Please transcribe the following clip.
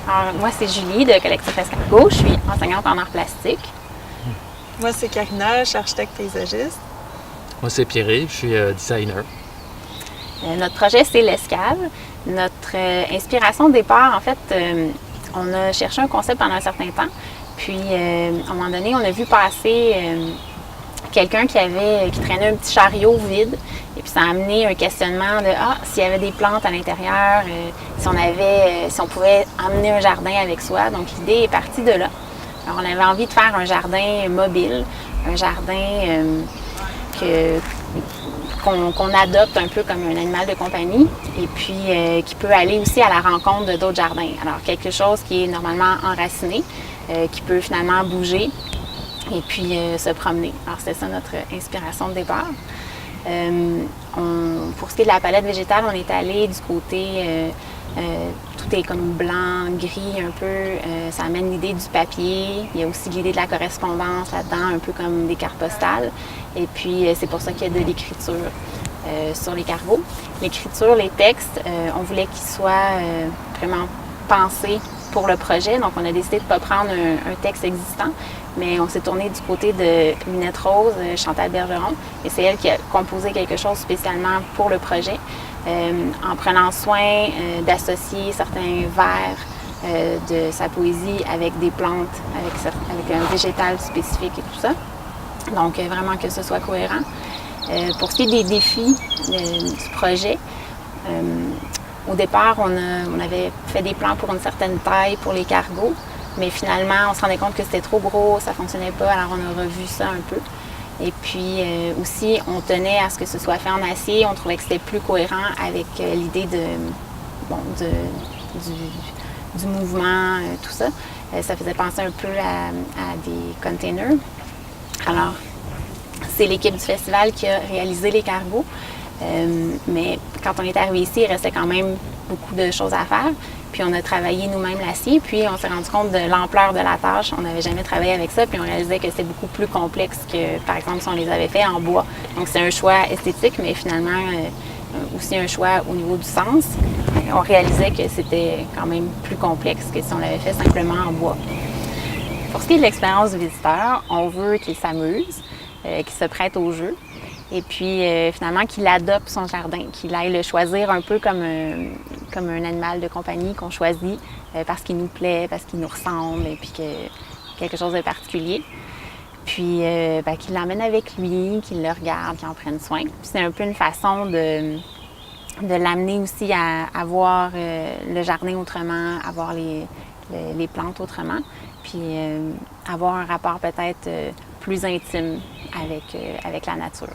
Alors, moi, c'est Julie de Collectif Escargot. Je suis enseignante en arts plastiques. Moi, c'est Karina, je suis architecte paysagiste. Moi, c'est Pierre, je suis designer. Notre projet, c'est l'Escave. Notre inspiration de départ, en fait, on a cherché un concept pendant un certain temps. Puis, à un moment donné, on a vu passer quelqu'un qui traînait un petit chariot vide. Et puis, ça a amené un questionnement de s'il y avait des plantes à l'intérieur, si on pouvait emmener un jardin avec soi. Donc, l'idée est partie de là. Alors, on avait envie de faire un jardin mobile, un jardin qu'on adopte un peu comme un animal de compagnie et puis qui peut aller aussi à la rencontre de d'autres jardins. Alors, quelque chose qui est normalement enraciné, qui peut finalement bouger et puis se promener. Alors, c'était ça notre inspiration de départ. Pour ce qui est de la palette végétale, on est allé du côté, tout est comme blanc, gris un peu, ça amène l'idée du papier, il y a aussi l'idée de la correspondance là-dedans, un peu comme des cartes postales, et puis c'est pour ça qu'il y a de l'écriture sur les cargos. L'écriture, les textes, on voulait qu'ils soient vraiment pensés pour le projet, donc on a décidé de ne pas prendre un texte existant, mais on s'est tourné du côté de Lunette Rose, Chantal Bergeron, et c'est elle qui a composé quelque chose spécialement pour le projet, en prenant soin d'associer certains vers de sa poésie avec des plantes, avec un végétal spécifique et tout ça. Donc vraiment que ce soit cohérent. Pour ce qui est des défis du projet, au départ, on avait fait des plans pour une certaine taille pour les cargos, mais finalement, on se rendait compte que c'était trop gros, ça ne fonctionnait pas, alors on a revu ça un peu. Et puis aussi, on tenait à ce que ce soit fait en acier, on trouvait que c'était plus cohérent avec l'idée du mouvement, tout ça. Ça faisait penser un peu à des containers. Alors, c'est l'équipe du festival qui a réalisé les cargos. Mais quand on est arrivé ici, il restait quand même beaucoup de choses à faire. Puis on a travaillé nous-mêmes l'acier, puis on s'est rendu compte de l'ampleur de la tâche. On n'avait jamais travaillé avec ça, puis on réalisait que c'était beaucoup plus complexe que, par exemple, si on les avait fait en bois. Donc c'est un choix esthétique, mais finalement aussi un choix au niveau du sens. On réalisait que c'était quand même plus complexe que si on l'avait fait simplement en bois. Pour ce qui est de l'expérience du visiteur, on veut qu'il s'amuse, qu'il se prête au jeu. Et puis, finalement, qu'il adopte son jardin, qu'il aille le choisir un peu comme un animal de compagnie qu'on choisit parce qu'il nous plaît, parce qu'il nous ressemble, et puis quelque chose de particulier. Puis, qu'il l'emmène avec lui, qu'il le regarde, qu'il en prenne soin. Puis, c'est un peu une façon de l'amener aussi à voir le jardin autrement, à voir les plantes autrement, puis avoir un rapport peut-être plus intime avec la nature.